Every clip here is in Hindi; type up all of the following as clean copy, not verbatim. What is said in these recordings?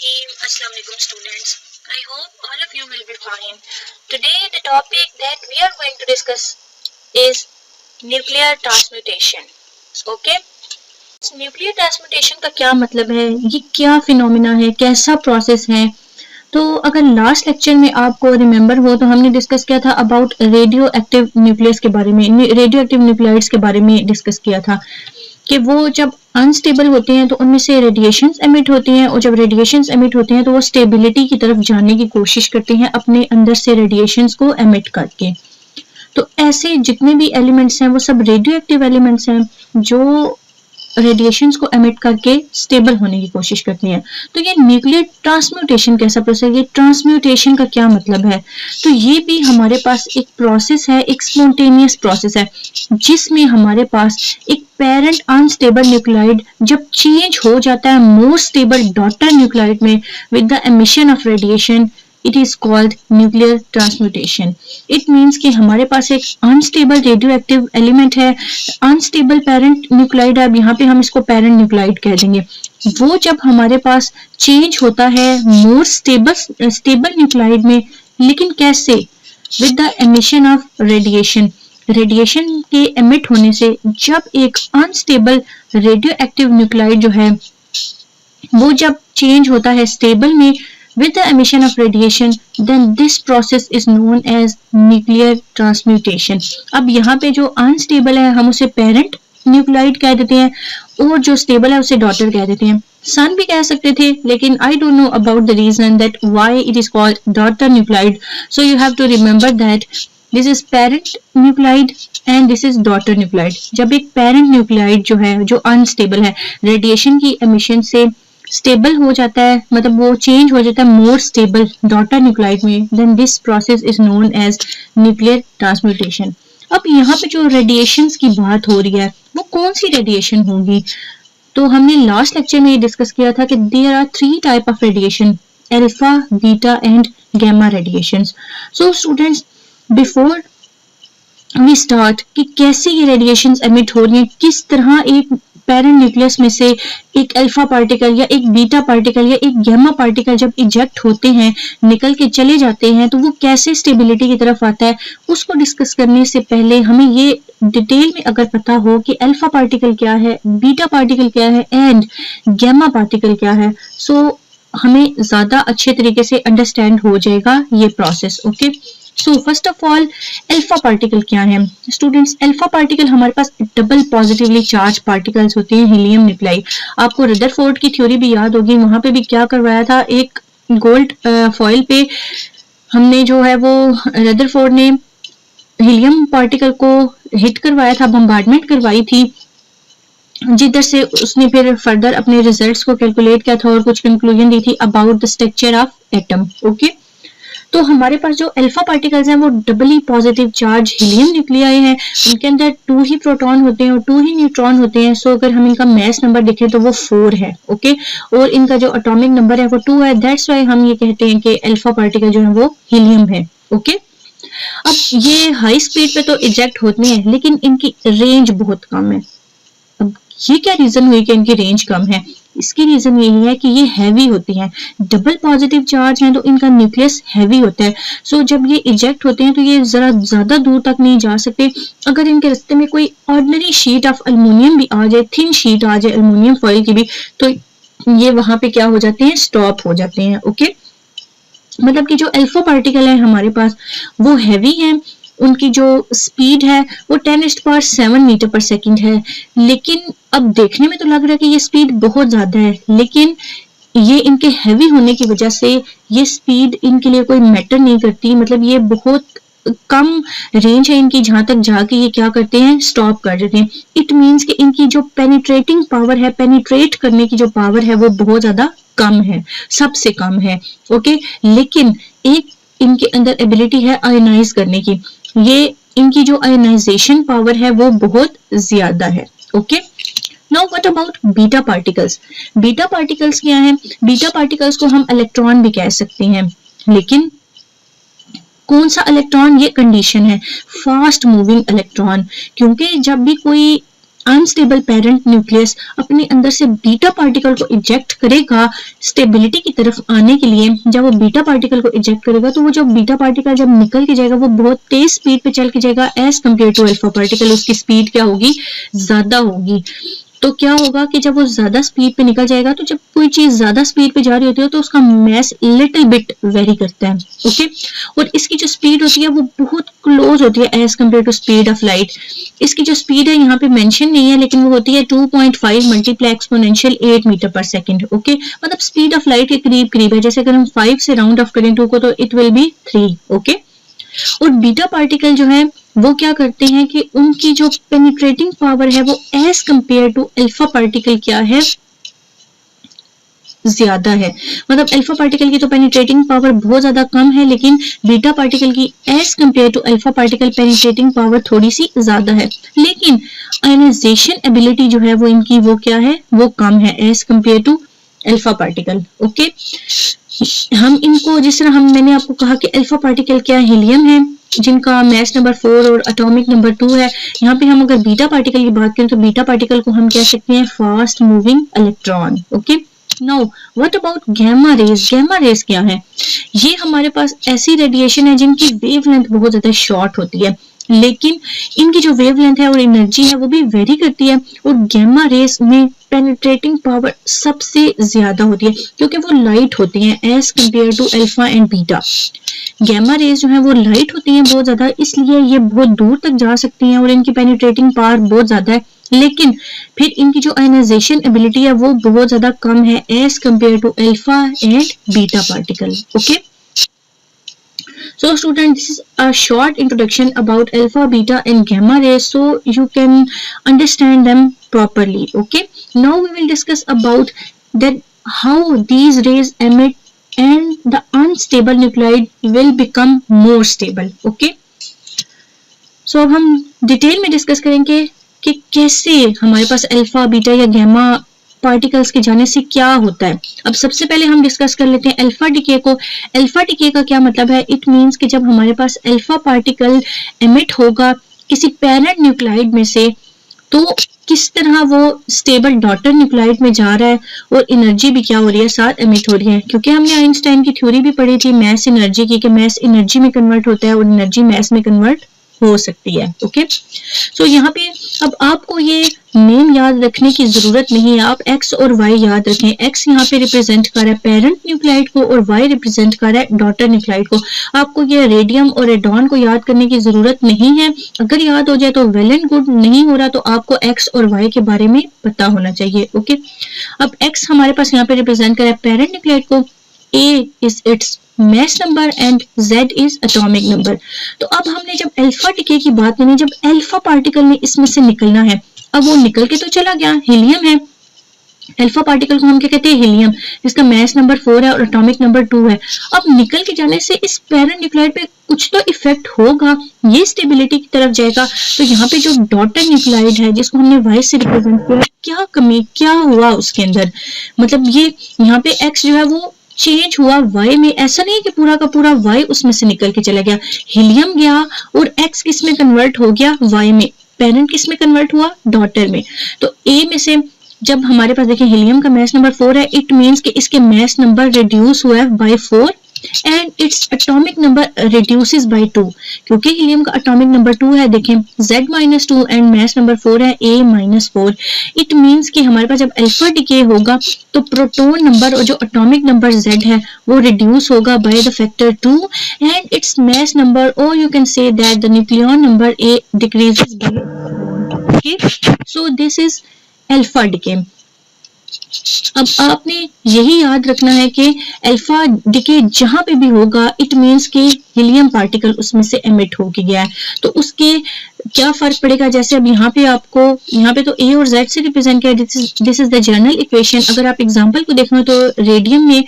Assalamu alaikum students. I hope all of you will be fine. Today the topic that we are going to discuss is nuclear transmutation. Okay? Nuclear transmutation का क्या मतलब है, ये क्या फिनोमिना है, कैसा प्रोसेस है। तो अगर लास्ट लेक्चर में आपको रिमेंबर हो तो हमने डिस्कस किया था अबाउट रेडियो एक्टिव न्यूक्लियस के बारे में, रेडियो एक्टिव न्यूक्लाइड्स के बारे में डिस्कस किया था कि वो जब अनस्टेबल होते हैं तो उनमें से रेडिएशंस एमिट होती हैं, और जब रेडिएशंस एमिट होते हैं तो वो स्टेबिलिटी की तरफ जाने की कोशिश करते हैं अपने अंदर से रेडिएशंस को एमिट करके। तो ऐसे जितने भी एलिमेंट्स हैं वो सब रेडियो एक्टिव एलिमेंट्स हैं जो रेडिएशंस को एमिट करके स्टेबल होने की कोशिश करती हैं। तो ये न्यूक्लियर ट्रांसम्यूटेशन कैसा प्रोसेस है, ये ट्रांसम्यूटेशन का क्या मतलब है। तो ये भी हमारे पास एक प्रोसेस है, एक स्पॉन्टेनियस प्रोसेस है जिसमें हमारे पास एक पेरेंट अनस्टेबल न्यूक्लाइड जब चेंज हो जाता है मोर स्टेबल डॉटर न्यूक्लाइड में with the emission of radiation, it is called nuclear transmutation. It means कि हमारे पास एक अनस्टेबल रेडियो एक्टिव एलिमेंट है, अनस्टेबल पेरेंट न्यूक्लाइड है, अब यहाँ पे हम इसको पेरेंट न्यूक्लाइड कह देंगे। वो जब हमारे पास चेंज होता है मोर स्टेबल न्यूक्लाइड में, लेकिन कैसे, with the emission of radiation, radiation के एमिट होने से जब एक अनस्टेबल रेडियो एक्टिव न्यूक्लाइड जो है वो जब चेंज होता है स्टेबल में with the emission of radiation, then this process is known as nuclear transmutation. अब यहाँ पे जो unstable है हम उसे parent nuclide कह देते हैं और जो stable है उसे daughter कह देते हैं। सन भी कह सकते थे, लेकिन I don't know about the reason that why it is called daughter nuclide. So you have to remember that this is parent nuclide and this is daughter nuclide. जब एक parent nuclide जो है जो unstable है radiation की emission से स्टेबल हो जाता है, मतलब वो चेंज हो जाता है मोर स्टेबल डॉटर न्यूक्लाइड में, then this process is known as nuclear transmutation. अब यहाँ पे जो रेडिएशंस की बात हो रही है वो कौन सी रेडिएशन होगी, तो हमने लास्ट लेक्चर में ये डिस्कस किया था कि there are 3 type of radiation, alpha, beta and gamma radiations. So students, before we start कि कैसे ये रेडिएशंस एमिट हो रही हैं, किस तरह एक पेरेंट न्यूक्लियस में से एक अल्फा पार्टिकल या एक बीटा पार्टिकल या एक गामा पार्टिकल जब इजेक्ट होते हैं, निकल के चले जाते हैं, तो वो कैसे स्टेबिलिटी की तरफ आता है, उसको डिस्कस करने से पहले हमें ये डिटेल में अगर पता हो कि अल्फा पार्टिकल क्या है, बीटा पार्टिकल क्या है एंड गामा पार्टिकल क्या है, सो हमें ज्यादा अच्छे तरीके से अंडरस्टैंड हो जाएगा ये process. Okay, so first of all alpha particle क्या है स्टूडेंट्स। अल्फा पार्टिकल हमारे पास डबल पॉजिटिवली चार्ज पार्टिकल्स होते हैं, हीलियम न्यूक्लाई। आपको रदरफोर्ड की थ्योरी भी याद होगी, वहां पे भी क्या करवाया था, एक गोल्ड फॉइल पे हमने जो है वो रदरफोर्ड ने हीलियम पार्टिकल को हिट करवाया था, बम्बार्डमेंट करवाई थी, जिधर से उसने फिर फर्दर अपने रिजल्ट्स को कैलकुलेट किया था और कुछ कंक्लूजन दी थी about the structure of atom. Okay, तो हमारे पास जो अल्फा पार्टिकल्स हैं वो डबली पॉजिटिव चार्ज हीलियम न्यूक्लियाई हैं, उनके अंदर 2 ही प्रोटॉन होते हैं और 2 ही न्यूट्रॉन होते हैं। सो अगर हम इनका मैस नंबर देखें तो वो 4 है। ओके, और इनका जो एटॉमिक नंबर है वो 2 है, दैट्स व्हाई हम ये कहते हैं कि अल्फा पार्टिकल जो है वो हीलियम है। ओके, अब ये हाई स्पीड पे तो इजेक्ट होते हैं लेकिन इनकी रेंज बहुत कम है। अब ये क्या रीजन हुई कि इनकी रेंज कम है, इसकी रीजन यही है कि ये हैवी होती हैं, डबल पॉजिटिव चार्ज हैं तो इनका न्यूक्लियस हैवी होता है। सो जब ये इजेक्ट होते हैं तो ये जरा ज्यादा दूर तक नहीं जा सकते। अगर इनके रास्ते में कोई ऑर्डिनरी शीट ऑफ अल्युमिनियम भी आ जाए, थिन शीट आ जाए अल्युमिनियम फॉइल की भी, तो ये वहां पे क्या हो जाते हैं, स्टॉप हो जाते हैं। ओके, मतलब कि जो अल्फा पार्टिकल है हमारे पास वो हैवी है, उनकी जो स्पीड है वो 10⁻⁷ मीटर पर सेकंड है, लेकिन अब देखने में तो लग रहा है कि ये स्पीड बहुत ज्यादा है, लेकिन ये इनके हैवी होने की वजह से ये स्पीड इनके लिए कोई मैटर नहीं करती। मतलब ये बहुत कम रेंज है इनकी, जहां तक जाके ये क्या करते हैं, स्टॉप कर देते हैं। इट मीन्स कि इनकी जो पेनिट्रेटिंग पावर है, पेनिट्रेट करने की जो पावर है वो बहुत ज्यादा कम है, सबसे कम है। ओके, लेकिन एक इनके अंदर एबिलिटी है आयोनाइज करने की, ये इनकी जो आयोनाइजेशन पावर है वो बहुत ज्यादा है। Okay, now what about beta particles. Beta particles क्या है, बीटा पार्टिकल्स को हम इलेक्ट्रॉन भी कह सकते हैं, लेकिन कौन सा इलेक्ट्रॉन, ये कंडीशन है, फास्ट मूविंग इलेक्ट्रॉन, क्योंकि जब भी कोई अनस्टेबल पेरेंट न्यूक्लियस अपने अंदर से बीटा पार्टिकल को इजेक्ट करेगा स्टेबिलिटी की तरफ आने के लिए। जब वो बीटा पार्टिकल को इजेक्ट करेगा तो वो जो बीटा पार्टिकल जब निकल के जाएगा वो बहुत तेज स्पीड पे चल के जाएगा as compare to alpha particle. उसकी स्पीड क्या होगी, ज्यादा होगी। तो क्या होगा कि जब वो ज्यादा स्पीड पे निकल जाएगा, तो जब कोई चीज ज्यादा स्पीड पे जा रही होती है तो उसका मैस लिटिल बिट वेरी करता है, ओके। और इसकी जो स्पीड होती है वो बहुत क्लोज होती है as compare to speed of light. इसकी जो स्पीड है यहाँ पे मेंशन नहीं है, लेकिन वो होती है 2.5 मल्टीप्लाई एक्सपोनेंशियल 8 मीटर पर सेकेंड, ओके। मतलब स्पीड ऑफ लाइट के करीब करीब है। जैसे अगर हम 5 से राउंड ऑफ करें 2 को तो इट विल बी 3, ओके। और बीटा पार्टिकल जो है वो क्या करते हैं कि उनकी जो पेनिट्रेटिंग पावर है वो as compare to alpha particle क्या है, ज्यादा है। मतलब अल्फा पार्टिकल की तो पेनिट्रेटिंग पावर बहुत ज्यादा कम है, लेकिन बीटा पार्टिकल की as compare to alpha particle penetrating power थोड़ी सी ज्यादा है। लेकिन आयनाइजेशन एबिलिटी जो है वो इनकी वो क्या है, वो कम है as compare to alpha particle, okay. हम इनको जिस तरह मैंने आपको कहा कि अल्फा पार्टिकल क्या है, हीलियम है जिनका मैस नंबर 4 और एटॉमिक नंबर 2 है। यहाँ पे हम अगर बीटा पार्टिकल की बात करें तो बीटा पार्टिकल को हम कह सकते हैं fast moving electron, okay. Now what about gamma rays? Gamma rays क्या है? ये हमारे पास ऐसी रेडिएशन है जिनकी वेवलेंथ बहुत ज्यादा शॉर्ट होती है, लेकिन इनकी जो वेवलेंथ है और एनर्जी है वो भी वेरी करती है। और गैमा रेज में पेनिट्रेटिंग पावर सबसे ज्यादा होती है क्योंकि वो लाइट होती हैं as compare to alpha and beta. Gamma rays जो है वो लाइट होती हैं बहुत ज्यादा, इसलिए ये बहुत दूर तक जा सकती हैं और इनकी पेनिट्रेटिंग पावर बहुत ज्यादा है। लेकिन फिर इनकी जो आयनाइजेशन एबिलिटी है वो बहुत ज्यादा कम है as compare to alpha and beta particle, okay. So students, this is a short introduction about alpha, beta and gamma rays so you can understand them properly, okay. Now we will discuss about that how these rays emit and the unstable nuclide will become more stable, okay. So अब हम डिटेल में डिस्कस करेंगे कि कैसे हमारे पास अल्फा, बीटा या गैमा पार्टिकल्स के जाने से क्या होता है। अब सबसे पहले हम डिस्कस कर लेते हैं अल्फा डिके को। अल्फा डिके का क्या मतलब है? इट मींस कि जब हमारे पास अल्फा पार्टिकल एमिट होगा किसी पेरेंट न्यूक्लाइड में से, तो किस तरह वो स्टेबल डॉटर न्यूक्लाइड में जा रहा है और एनर्जी भी क्या हो रही है, साथ एमिट हो रही है। क्योंकि हमने आइंस्टाइन की थ्योरी भी पढ़ी थी मैस एनर्जी की, कि मैस एनर्जी में कन्वर्ट होता है और एनर्जी मैस में कन्वर्ट हो सकती है, ओके। सो यहाँ पे अब आपको ये नेम याद रखने की जरूरत नहीं है, आप एक्स और वाई याद रखें। एक्स यहाँ पे रिप्रेजेंट कर रहा है पेरेंट न्यूक्लाइड को और वाई रिप्रेजेंट कर रहा है डॉटर न्यूक्लाइड को। आपको ये रेडियम और रेडॉन को याद करने की जरूरत नहीं है। अगर याद हो जाए तो वेल एंड गुड, नहीं हो रहा तो आपको एक्स और वाई के बारे में पता होना चाहिए, ओके। अब एक्स हमारे पास यहाँ पे रिप्रेजेंट कर रहा है पेरेंट न्यूक्लाइड को, A is its mass number and Z is atomic number. तो अब हमने जब अल्फा डिके की बात करी, जब अल्फा पार्टिकल ने इसमें से निकलना है, अब वो निकल के तो चला गया, हीलियम है। अल्फा पार्टिकल को हम क्या कहते हैं, हीलियम, जिसका मैस नंबर 4 है और एटॉमिक नंबर 2 है। अब निकल के जाने से इस पेरेंट न्यूक्लाइड पे कुछ तो इफेक्ट होगा, ये स्टेबिलिटी की तरफ जाएगा। तो यहाँ पे जो डॉटर न्यूक्लाइड है जिसको हमने वाई से रिप्रेजेंट किया, क्या कमी क्या हुआ उसके अंदर, मतलब ये यहाँ पे एक्स जो है वो चेंज हुआ वाई में। ऐसा नहीं है कि पूरा का पूरा वाई उसमें से निकल के चला गया, हीलियम गया और एक्स किस में कन्वर्ट हो गया, वाई में। पेरेंट किस में कन्वर्ट हुआ, डॉटर में। तो ए में से जब हमारे पास देखिए हीलियम का मैस नंबर 4 है, इट मींस कि इसके मैस नंबर रिड्यूस हुआ है by 4 and its atomic number reduces by 2। क्योंकि हीलियम का एटॉमिक नंबर 2 है, देखें Z-2 एंड मैस नंबर 4 है A-4। इट मींस कि हमारे पास जब अल्फा डिके होगा तो प्रोटॉन नंबर और जो एटॉमिक नंबर Z है वो रिड्यूस होगा by the factor 2 and its mass number, और you can say that the nucleon number A decreases by, okay. So this is alpha decay. अब आपने यही याद रखना है कि अल्फा डिके जहां पे भी होगा इट मींस कि हीलियम पार्टिकल उसमें से एमिट हो गया है। तो उसके क्या फर्क पड़ेगा, जैसे अब यहाँ पे आपको यहाँ पे तो ए और जेड से रिप्रेजेंट किया, this is the general equation. अगर आप एग्जांपल को देखना तो रेडियम में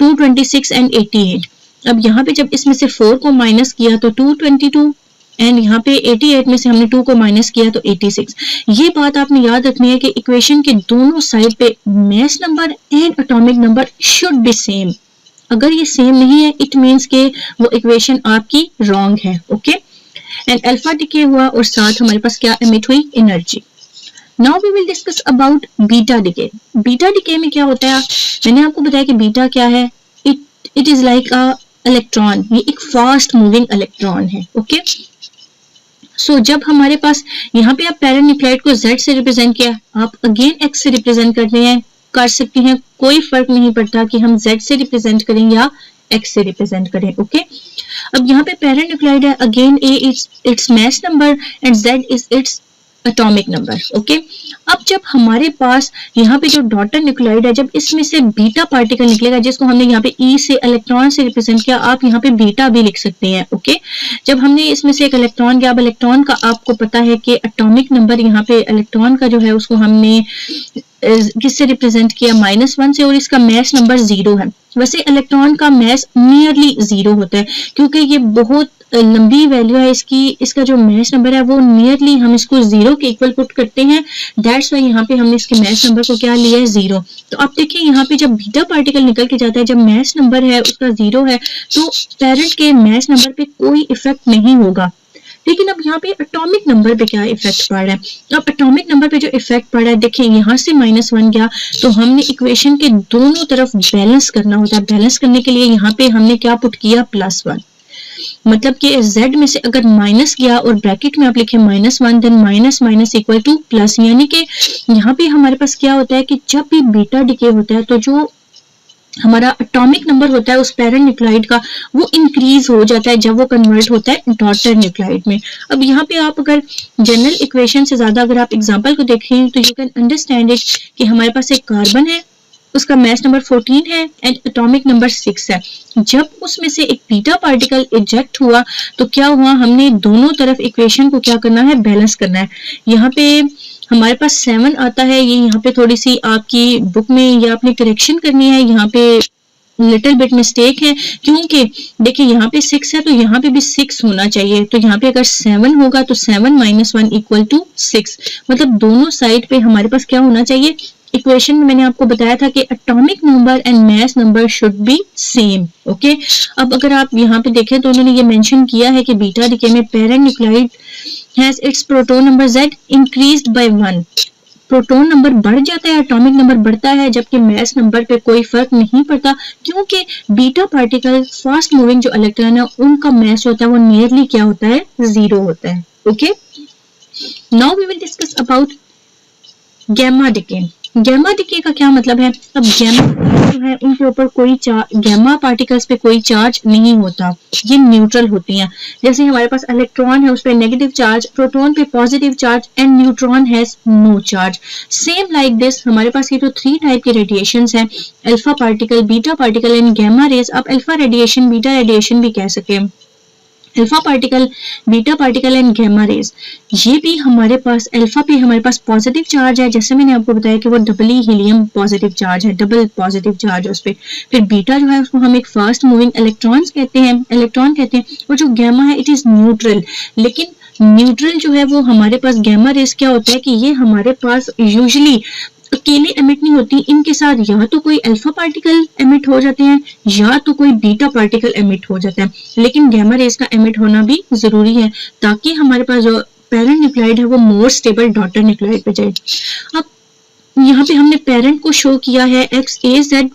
226 एंड 88। अब यहाँ पे जब इसमें से 4 को माइनस किया तो 222 एंड यहाँ पे 88 में से हमने 2 को माइनस किया तो 86। ये बात आपने याद रखनी है कि इक्वेशन के दोनों साइड पे mess number and atomic number should be same. अगर ये सेम नहीं है इट मींस के वो इक्वेशन आपकी रॉन्ग है, ओके। एंड अल्फा डिके हुआ और साथ हमारे पास क्या एमिट हुई, energy. Now we will discuss about beta decay. Beta decay में क्या होता है, मैंने आपको बताया कि बीटा क्या है, it is like a electron, ये एक फास्ट मूविंग इलेक्ट्रॉन है। ओके, सो जब हमारे पास यहाँ पे आप पैरेंट न्यूक्लियोटाइड को Z से रिप्रेजेंट किया, आप अगेन X से रिप्रेजेंट कर सकते हैं, कोई फर्क नहीं पड़ता कि हम Z से रिप्रेजेंट करें या X से रिप्रेजेंट करें। ओके, अब यहाँ पे पैरेंट न्यूक्लियोटाइड है, again A is its mass number and Z is it's atomic number. Okay, अब जब हमारे पास यहाँ पे जो डॉटर न्यूक्लियोटाइड है, जब इसमें से बीटा पार्टिकल निकलेगा, जिसको हमने यहाँ पे E से इलेक्ट्रॉन से रिप्रेजेंट किया, आप यहाँ पे बीटा भी लिख सकते हैं। ओके, जब हमने इसमें से एक इलेक्ट्रॉन किया, अब इलेक्ट्रॉन का आपको पता है कि एटॉमिक नंबर यहाँ पे इलेक्ट्रॉन का जो है उसको हमने किससे रिप्रेजेंट किया, -1 से, और इसका मास नंबर 0 है। वैसे इलेक्ट्रॉन का मास नियरली 0 होता है, क्योंकि ये बहुत लंबी वैल्यू है इसकी, इसका जो मास नंबर है वो नियरली हम इसको 0 के इक्वल पुट करते हैं, दैट्स वाई यहाँ पे हमने इसके मास नंबर को क्या लिया है, 0। तो आप देखिए यहाँ पे जब बीटा पार्टिकल निकल के जाता है, जब मास नंबर है उसका 0 है, तो पेरेंट के मास नंबर पे कोई इफेक्ट नहीं होगा। लेकिन अब यहाँ पे एटॉमिक नंबर पे क्या इफेक्ट पड़ रहा है, अब एटॉमिक नंबर पे जो इफेक्ट पड़ रहा है, देखिए यहाँ से -1 गया, तो हमने इक्वेशन के दोनों तरफ बैलेंस करना होता है। बैलेंस करने के लिए यहाँ पे हमने क्या पुट किया, +1, मतलब कि Z में से अगर माइनस गया और ब्रैकेट में आप लिखे -1, then minus equal to plus, यानी कि यहाँ पे हमारे पास क्या होता है कि जब भी बीटा डिके होता है तो जो हमारा एटॉमिक नंबर होता है उस पैरेंट न्यूक्लियोटाइड का, वो इंक्रीज हो जाता है जब वो कन्वर्ट होता है डॉटर न्यूक्लियोटाइड में। अब यहाँ पे आप अगर जनरल इक्वेशन से ज्यादा अगर आप एग्जांपल को देखें तो यू कैन अंडरस्टैंड इट कि हमारे पास एक कार्बन है, उसका मास नंबर 14 है एंड एटॉमिक नंबर 6 है। जब उसमें से एक बीटा पार्टिकल इजेक्ट हुआ तो क्या हुआ, हमने दोनों तरफ इक्वेशन को क्या करना है, बैलेंस करना है। यहाँ पे हमारे पास 7 आता है, ये यहाँ पे थोड़ी सी आपकी बुक में या आपने करेक्शन करनी है, यहाँ पे लिटिल बिट मिस्टेक है, क्योंकि देखिए यहाँ पे 6 है तो यहाँ पे भी 6 होना चाहिए। तो यहाँ पे अगर 7 होगा तो 7 - 1 इक्वल टू 6, मतलब दोनों साइड पे हमारे पास क्या होना चाहिए, इक्वेशन में मैंने आपको बताया था कि atomic number and mass number should be same. Okay, अब अगर आप यहाँ पे देखें तो उन्होंने ये मेंशन किया है कि बीटा डिके में parent nucleotide has its proton number Z increased by 1, proton number बढ़ जाता है, एटॉमिक नंबर बढ़ता है, जबकि मास नंबर पे कोई फर्क नहीं पड़ता, क्योंकि बीटा पार्टिकल फास्ट मूविंग जो इलेक्ट्रॉन है उनका मास होता है वो नियरली क्या होता है, 0 होता है। Okay, now we will discuss about gamma decay. Gamma decay का क्या मतलब है, अब गैमा जो है उनके ऊपर कोई गैमा पार्टिकल्स पे कोई चार्ज नहीं होता, ये न्यूट्रल होती हैं। जैसे हमारे पास इलेक्ट्रॉन है उस पे नेगेटिव चार्ज, प्रोटॉन पे positive charge and neutron has no charge. Same like this हमारे पास ये जो 3 टाइप के रेडिएशंस हैं, alpha particle, beta particle and gamma rays. आप अल्फा रेडिएशन, बीटा रेडिएशन भी कह सके, alpha particle, beta particle and gamma rays. ये भी हमारे पास अल्फा पे हमारे पास पॉजिटिव चार्ज है, जैसे मैंने आपको बताया कि वो डबली हीलियम पॉजिटिव चार्ज है, डबल पॉजिटिव चार्ज है उस पे। फिर बीटा जो है उसको हम एक फास्ट मूविंग इलेक्ट्रॉन कहते हैं, और जो गैमा है इट इज न्यूट्रल। लेकिन न्यूट्रल जो है वो हमारे पास गैमा रेज क्या होता है कि ये हमारे पास यूजुअली अकेले एमिट नहीं होती, इनके साथ या तो कोई अल्फा पार्टिकल एमिट हो जाते हैं या तो कोई बीटा पार्टिकल एमिट हो जाता है। लेकिन गैमा रेज का एमिट होना भी जरूरी है ताकि हमारे पास जो पैरेंट न्यूक्लियोटाइड है वो मोर स्टेबल डॉटर न्यूक्लियोटाइड पे जाए। अब यहाँ पे हमने पेरेंट को शो किया है XAZ,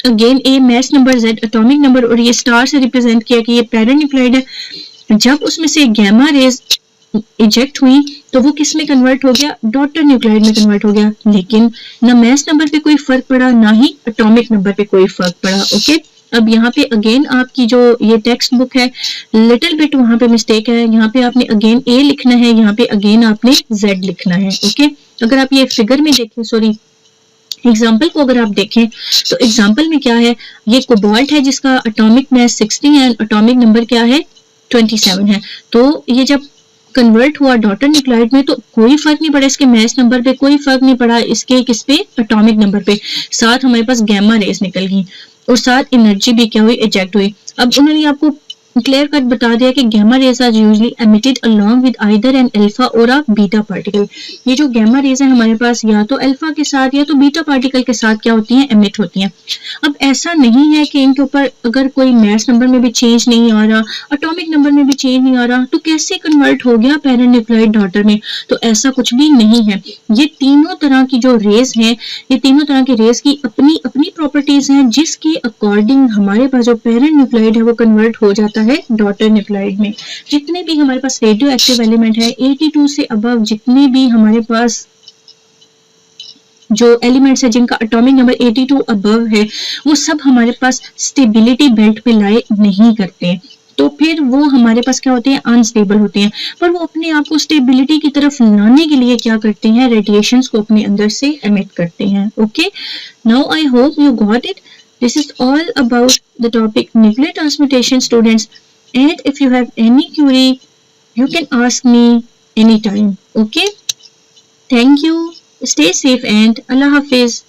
again A mass number, Z atomic number, और ये स्टार से रिप्रेजेंट किया कि ये पैरेंट न्यूक्लियोटाइड है। जब उसमें से गैमा रेज इजेक्ट हुई तो वो किस में कन्वर्ट हो गया, डॉटर न्यूक्लियोटाइड में कन्वर्ट हो गया। लेकिन ना मास नंबर पे कोई फर्क पड़ा, ना ही एटॉमिक नंबर पे कोई फर्क पड़ा। ओके, अब यहाँ पे अगेन आपकी जो ये टेक्स्ट बुक है लिटिल बिट वहां पे मिस्टेक है, यहाँ पे आपने अगेन A लिखना है, यहाँ पे अगेन आपने Z लिखना है। ओके, अगर आप ये फिगर में देखें, सॉरी एग्जाम्पल को अगर आप देखें तो एग्जाम्पल में क्या है, ये कोबाल्ट है जिसका एटॉमिक मास 60 है, एटॉमिक नंबर क्या है 27 है। तो ये जब कन्वर्ट हुआ डॉटर न्यूक्लियोटाइड में तो कोई फर्क नहीं पड़ा, इसके मास नंबर पे कोई फर्क नहीं पड़ा, इसके किस पे, एटॉमिक नंबर पे। साथ हमारे पास गैमा रेज निकल गई और साथ एनर्जी भी क्या हुई, इजेक्ट हुई। अब उन्होंने आपको क्लियर कट बता दिया कि gamma rays are usually emitted along with either an alpha और अ बीटा पार्टिकल। ये जो गैमा रेज है हमारे पास या तो अल्फा के साथ या तो बीटा पार्टिकल के साथ क्या होती हैं, एमिट होती हैं। अब ऐसा नहीं है कि इनके ऊपर अगर कोई मैथ्स नंबर में भी चेंज नहीं आ रहा, एटॉमिक नंबर में भी चेंज नहीं आ रहा, तो कैसे कन्वर्ट हो गया पैरेंट न्यूक्लियोइड डॉटर में? तो ऐसा कुछ भी नहीं है। ये तीनों तरह की जो रेज हैं, ये तीनों तरह की रेज की अपनी अपनी प्रॉपर्टीज हैं, जिसके अकॉर्डिंग हमारे पास जो पेरेंट न्यूक्लियोइड है वो कन्वर्ट हो जाता है डॉटर न्यूक्लियोइड में। जितने भी हमारे पास रेडियो एक्टिव एलिमेंट है 82 से अबव, जितने भी हमारे पास जो एलिमेंट्स है जिनका एटॉमिक नंबर 82 अबव है, वो सब हमारे पास स्टेबिलिटी बेल्ट पे लाई नहीं करते, तो फिर वो हमारे पास क्या होते हैं, अनस्टेबल होते हैं। पर वो अपने आप को स्टेबिलिटी की तरफ लाने के लिए क्या करते हैं, रेडिएशंस को अपने अंदर से एमिट करते हैं। Okay, now I hope you got it. This is all about the topic nuclear transmutation, students. And if you have any query, you can ask me anytime. Okay? Thank you. Stay safe and Allah Hafiz.